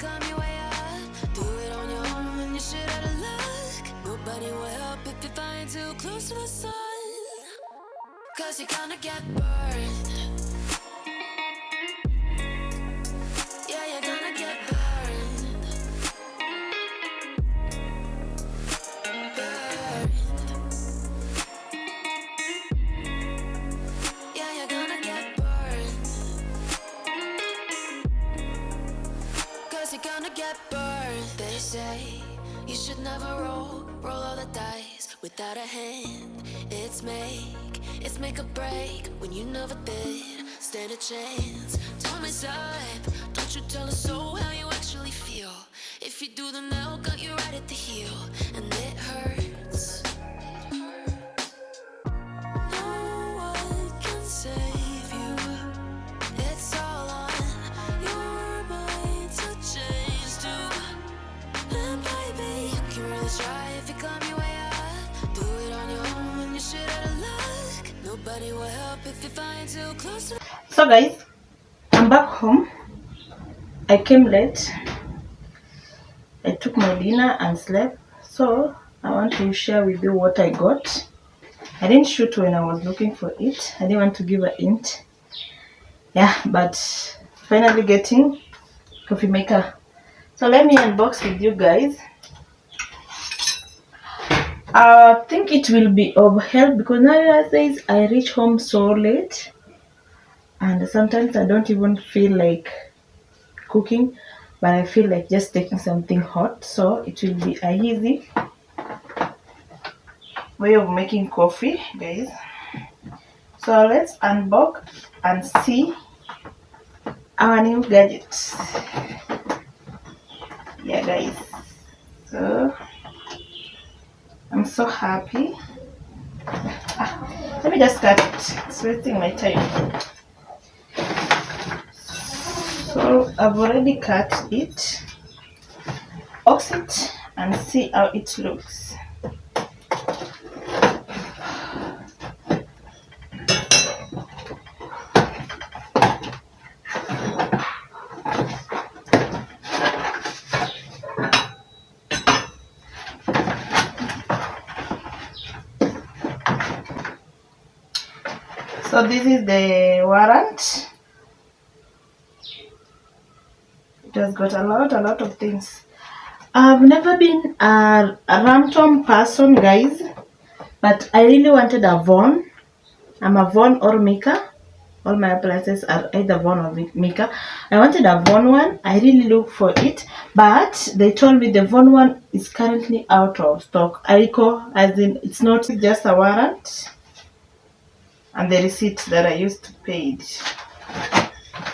climb your way up. Do it on your own when you shit out of luck. Nobody will help if you're flying too close to the sun. Cause you're gonna get burned. Yeah, you're gonna get burned. Burned. Yeah, you're gonna get burned. Cause you're gonna get burned. They say you should never roll all the dice without a hand. It's make or break when you never did stand a chance. Don't mess up, don't you tell a soul how you actually feel. If you do, then they'll got you right at the heel, and it hurts. No one can save you. It's all on your mind to change too. And baby, you can really try if you climb your way up. Do it on your own when you shit out of luck. Nobody will help if you're flying too close to. So guys, I'm back home. I came late. I took my dinner and slept. So I want to share with you what I got. I didn't shoot when I was looking for it. I didn't want to give a hint. Yeah, but finally getting coffee maker. So let me unbox with you guys. I think it will be of help because nowadays I reach home so late and sometimes I don't even feel like cooking, but I feel like just taking something hot, so it will be a easy way of making coffee, guys. So let's unbox and see our new gadgets. Yeah guys, so I'm so happy. Let me just cut it, it's wasting my time. So I've already cut it, box it and see how it looks. So this is the warrant. It has got a lot of things. I've never been a Ramton person, guys, but I really wanted a Von. I'm a Von or Mika. All my appliances are either Von or Mika. I wanted a Von one. I really looked for it, but they told me the Von one is currently out of stock. Aiko, as in it's not just a warrant and the receipt that I used to pay it.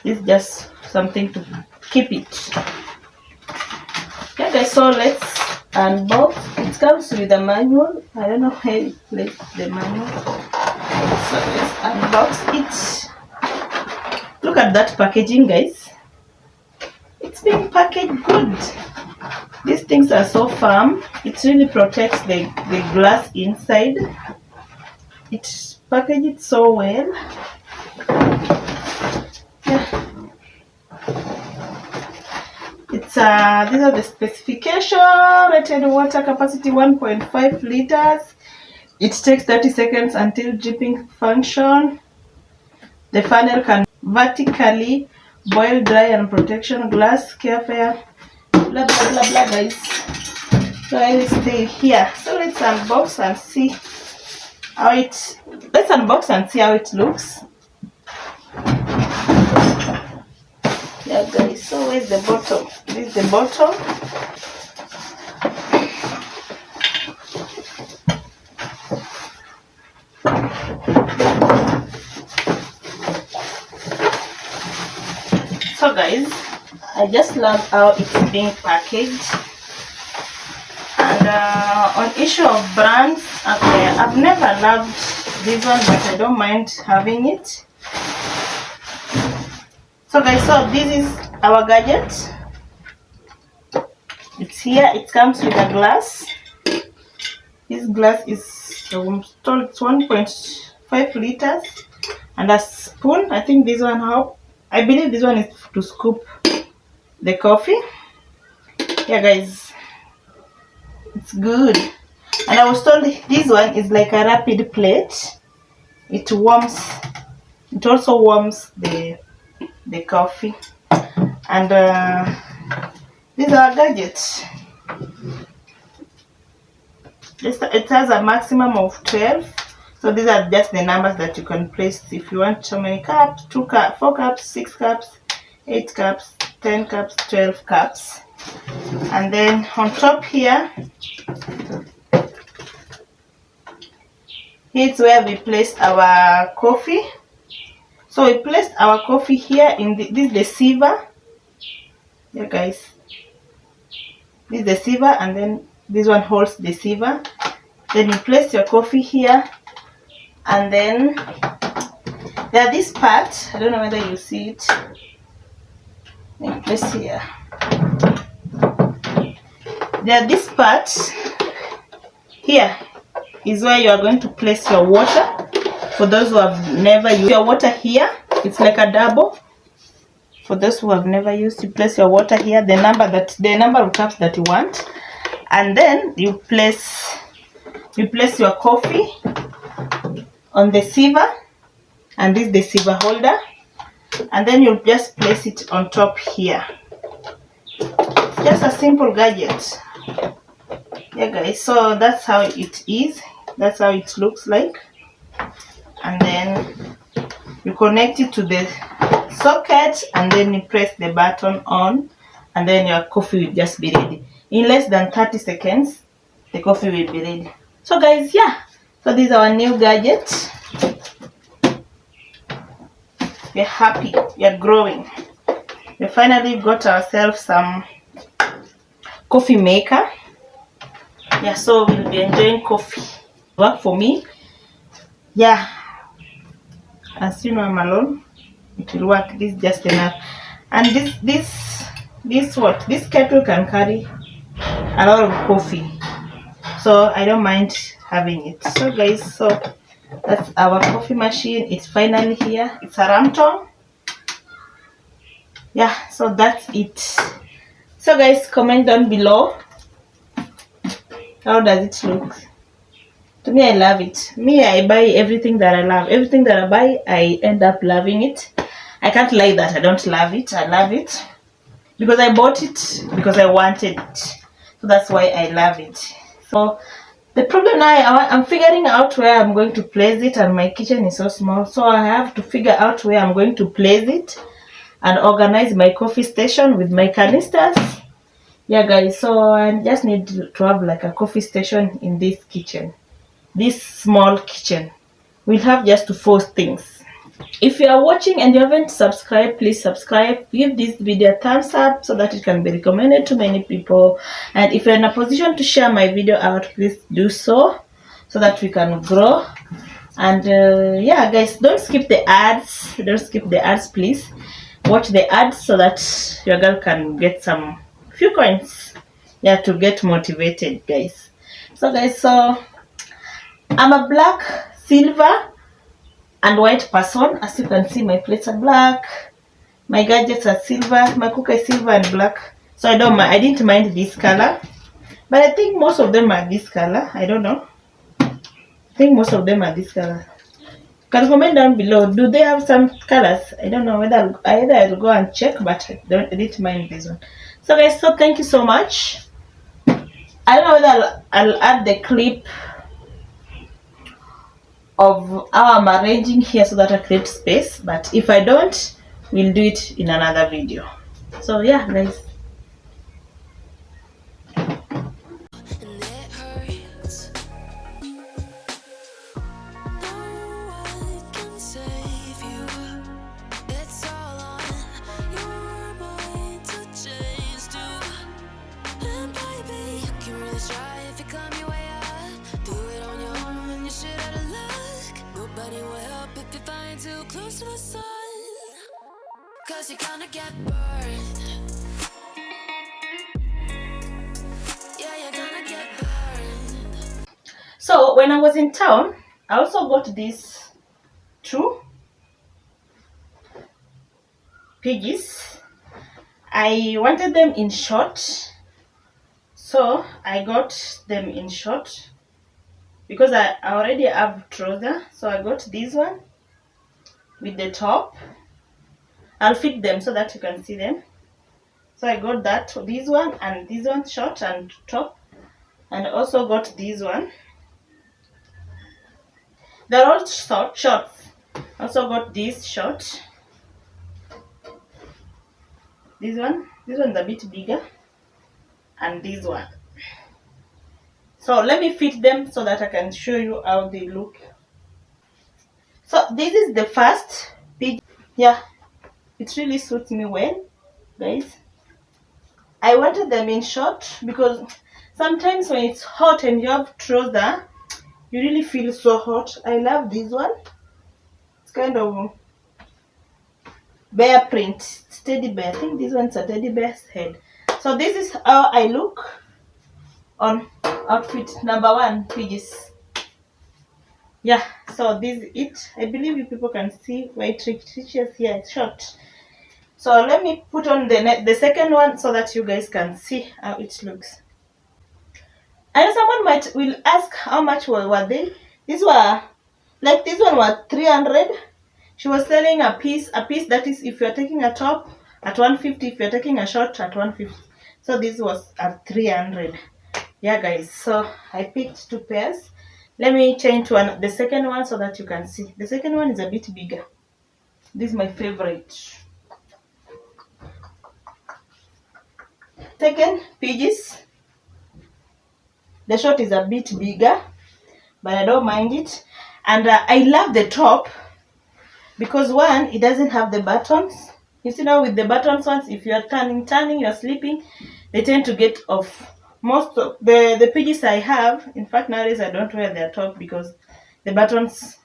It's just something to keep it. Okay guys, so let's unbox. It comes with a manual. I don't know how you place the manual. So let's unbox it. Look at that packaging, guys. It's being packaged good. These things are so firm. It really protects the glass inside. It's packaged so well. Yeah. It's these are the specification. Rated water capacity 1.5 liters. It takes 30 seconds until dripping function. The funnel can vertically boil, dry, and protection glass, carefare, blah blah blah blah, guys. So I will stay here. So let's unbox and see how it. Let's unbox and see how it looks. Yeah guys, so where's the bottom? This is the bottom. So guys, I just love how it's being packaged. And on issue of brands, okay, I've never loved this one, but I don't mind having it. So guys, so this is our gadget. It's here. It comes with a glass. This glass is 1.5 liters and a spoon. I think this one, I believe this one is to scoop the coffee. Yeah, guys, it's good. And I was told this one is like a rapid plate. It warms. It also warms the coffee. And these are gadgets. It has a maximum of 12. So these are just the numbers that you can place if you want so many cups, 2 cups, 4 cups, 6 cups, 8 cups, 10 cups, 12 cups. And then on top here, here's where we placed our coffee. So we placed our coffee here in this is the sieve. Yeah, guys. This is the sieve, and then this one holds the sieve. Then you place your coffee here, and then there are this part. I don't know whether you see it. You place here. There are this part. Here is where you are going to place your water. For those who have never used your water here, it's like a double. For those who have never used, you place your water here, the number of cups that you want, and then you place your coffee on the sieve, and this is the sieve holder, and then you just place it on top here. It's just a simple gadget. Yeah, guys, so that's how it is. That's how it looks like. And then you connect it to the socket, and then you press the button on, and then your coffee will just be ready. In less than 30 seconds, the coffee will be ready. So guys, yeah, so this is our new gadget. We're happy, we're growing. We finally got ourselves some coffee maker. Yeah, so we'll be enjoying coffee. Work for me. Yeah, as you know, I'm alone. It will work. This is just enough. And this kettle can carry a lot of coffee, so I don't mind having it. So guys, so that's our coffee machine. It's finally here. It's a Ramton. Yeah, so that's it. So guys, comment down below, how does it look? To me, I love it. Me, I buy everything that I love. Everything that I buy, I end up loving it. I can't lie that I don't love it. I love it because I bought it because I wanted it. So that's why I love it. So the problem now, I'm figuring out where I'm going to place it, and my kitchen is so small. So I have to figure out where I'm going to place it and organize my coffee station with my canisters. Yeah, guys, so I just need to have like a coffee station in this kitchen. This small kitchen. We'll have just 4 things. If you are watching and you haven't subscribed, please subscribe. Give this video a thumbs up so that it can be recommended to many people. And if you're in a position to share my video out, please do so that we can grow. And yeah, guys, don't skip the ads. Don't skip the ads, please. Watch the ads so that your girl can get some few coins. Yeah, to get motivated, guys. So guys, so I'm a black, silver, and white person. As you can see, my plates are black, my gadgets are silver, my cooker is silver and black. So I didn't mind this color, but I think most of them are this color. I don't know. I think most of them are this color. You can comment down below. Do they have some colors? I don't know whether I'll go and check, but I didn't mind this one. So guys, so thank you so much. I don't know whether I'll add the clip of how I'm arranging here so that I create space, but if I don't, we'll do it in another video. So yeah, guys. And it hurts. No one can save you. It's all on your mind to change too. And baby, you can really try if you climb your way up. Do it on your own and you shit out of luck. Nobody will help if you find too close to the sun. 'Cause you're gonna get burned. Yeah, you're gonna get burned. So when I was in town, I also got these 2 piggies. I wanted them in short, So I got them in short because I already have trouser. So I got this one with the top. I'll fit them so that you can see them. So I got that, this one and this one short and top, and also got this one. They're all shorts. Also got this short. This one's a bit bigger, and this one. So let me fit them so that I can show you how they look. So this is the first big. Yeah, it really suits me well, guys. I wanted them in short because sometimes when it's hot and you have trouser, you really feel so hot. I love this one. It's kind of bear print, teddy bear. I think this one's a teddy bear's head. So this is how I look on outfit number 1, pages. Yeah, so this is it. I believe you people can see why it reaches here. It's short. So let me put on the second one so that you guys can see how it looks. I know someone will ask how much were they. These were like this one was 300. She was selling a piece that is if you're taking a top at 150, if you're taking a short at 150. So this was at 300. Yeah, guys. So I picked 2 pairs. Let me change to the second one so that you can see. The second one is a bit bigger. This is my favorite. Second, pages. The short is a bit bigger, but I don't mind it. And I love the top because one, it doesn't have the buttons. You see now with the buttons ones, if you're turning, you're sleeping, they tend to get off. Most of the pages I have, in fact nowadays I don't wear their top because the buttons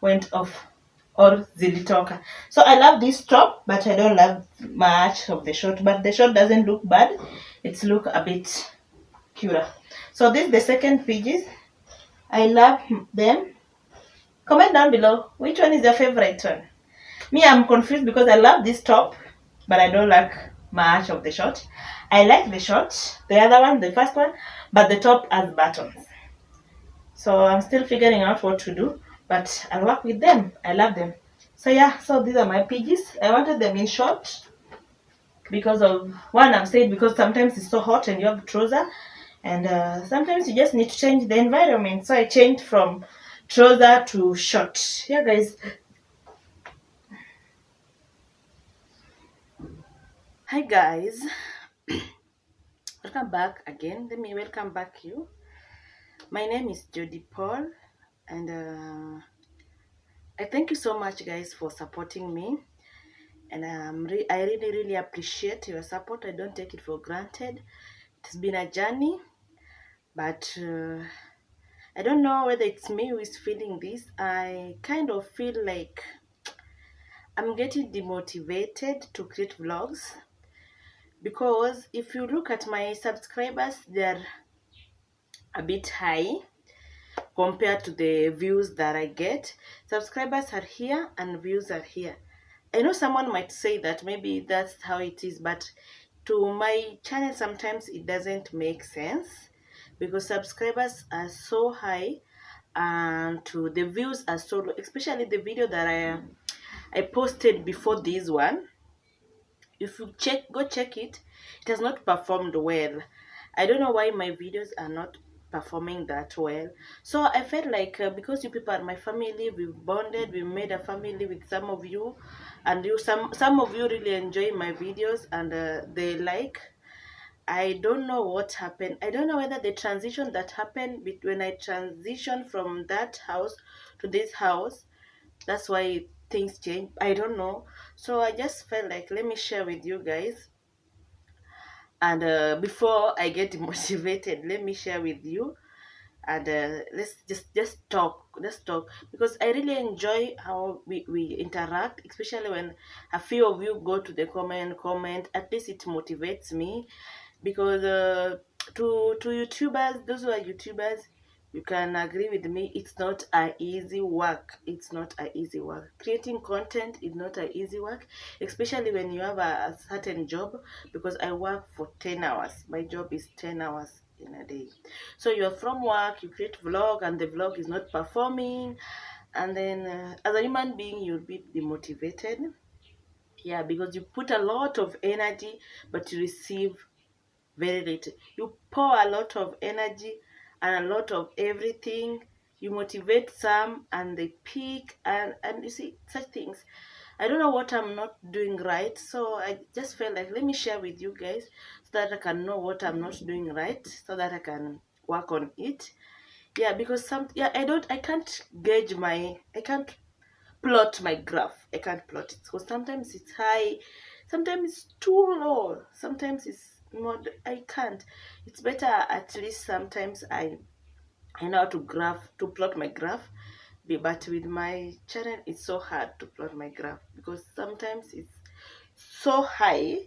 went off or zilitoka. So I love this top, but I don't love much of the short. But the short doesn't look bad. It's look a bit cuter. So this is the second pages. I love them. Comment down below which one is your favorite one. Me, I'm confused because I love this top, but I don't like much of the short. I like the short, the other one, the first one, but the top has buttons. So I'm still figuring out what to do, but I'll work with them. I love them. So yeah, so these are my pages. I wanted them in short because of one, I'm saying because sometimes it's so hot and you have trouser, and sometimes you just need to change the environment. So I changed from trouser to short. Yeah, guys. Hi guys, welcome back again. Let me welcome back you. My name is Jodie Paul, and I thank you so much guys for supporting me, and I really appreciate your support. I don't take it for granted. It's been a journey, but I don't know whether it's me who is feeling this. I kind of feel like I'm getting demotivated to create vlogs because if you look at my subscribers, they're a bit high compared to the views that I get. Subscribers are here and views are here. I know someone might say that maybe that's how it is, but to my channel sometimes it doesn't make sense because subscribers are so high and to the views are so low, especially the video that I posted before this one. If you go check it, it has not performed well. I don't know why my videos are not performing that well. So I felt like because you people are my family, we've bonded, we made a family with some of you, and some of you really enjoy my videos and they like. I don't know what happened. I don't know whether the transition that happened when I transitioned from that house to this house, that's why things change. I don't know. So I just felt like let me share with you guys, and before I get motivated, let me share with you, and let's just talk because I really enjoy how we interact, especially when a few of you go to the comment. At least it motivates me because to YouTubers, those who are YouTubers, you can agree with me, it's not an easy work. It's not an easy work. Creating content is not an easy work, especially when you have a certain job, because I work for 10 hours. My job is 10 hours in a day. So you're from work, you create vlog, and the vlog is not performing, and then as a human being, you'll be demotivated. Yeah, because you put a lot of energy, but you receive very little. You pour a lot of energy and a lot of everything. You motivate some and they peak, and you see such things. I don't know what I'm not doing right, so I just felt like let me share with you guys so that I can know what I'm not doing right, so that I can work on it. Yeah, because I can't gauge I can't plot my graph. I can't plot it because sometimes it's high, sometimes it's too low, sometimes it's not. I can't. It's better at least sometimes I know how to plot my graph. But with my channel, it's so hard to plot my graph because sometimes it's so high,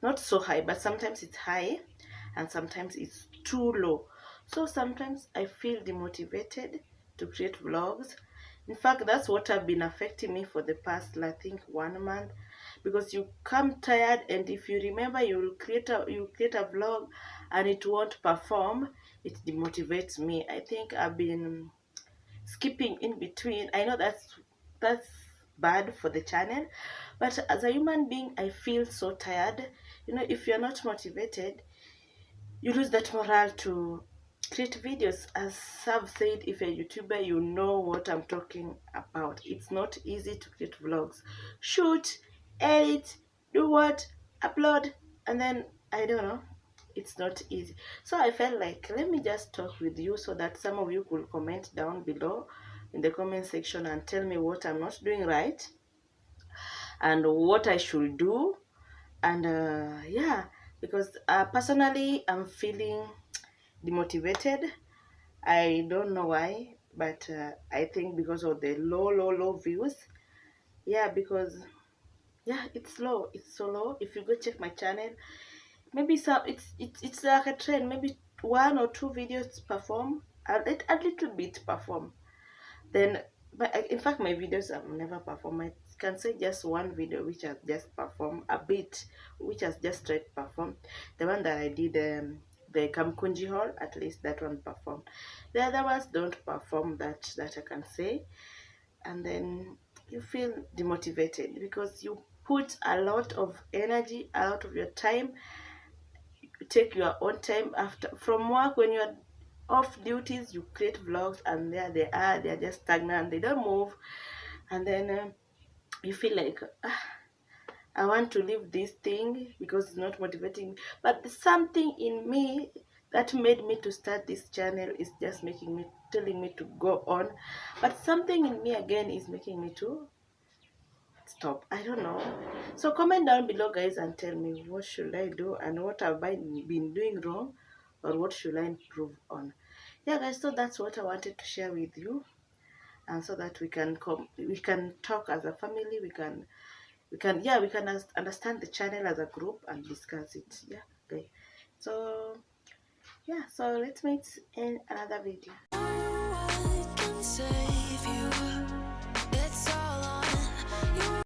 not so high, but sometimes it's high and sometimes it's too low. So sometimes I feel demotivated to create vlogs. In fact, that's what have been affecting me for the past, I think, 1 month, because you come tired, and if you remember, you create a vlog and it won't perform. It demotivates me. I think I've been skipping in between. I know that's bad for the channel, but as a human being, I feel so tired. If you're not motivated, you lose that morale to create videos. As I've said, if you're a YouTuber, you know what I'm talking about. It's not easy to create vlogs. Shoot, edit, do what, upload, and then I don't know. It's not easy. So I felt like let me just talk with you so that some of you could comment down below in the comment section and tell me what I'm not doing right and what I should do. And yeah, because personally I'm feeling demotivated. I don't know why, but I think because of the low views. Yeah, because yeah, it's low. It's so low. If you go check my channel, maybe it's like a trend. Maybe 1 or 2 videos perform, a little bit perform. Then, but in fact, my videos have never performed. I can say just one video which has just performed a bit, which has just straight performed. The one that I did, the Kamkunji Hall, at least that one performed. The other ones don't perform, that I can say. And then you feel demotivated because you put a lot of energy, a lot of your time. You take your own time after from work when you're off duties. You create vlogs, and there they are. They're just stagnant. They don't move, and then you feel like I want to leave this thing because it's not motivating. But something in me that made me to start this channel is just telling me to go on. But something in me again is making me to stop. I don't know. So comment down below, guys, and tell me what should I do and what have I been doing wrong, or what should I improve on. Yeah, guys. So that's what I wanted to share with you, and so that we can talk as a family. We can understand the channel as a group and discuss it. Yeah. Okay. So yeah. So let's meet in another video. No one can save you.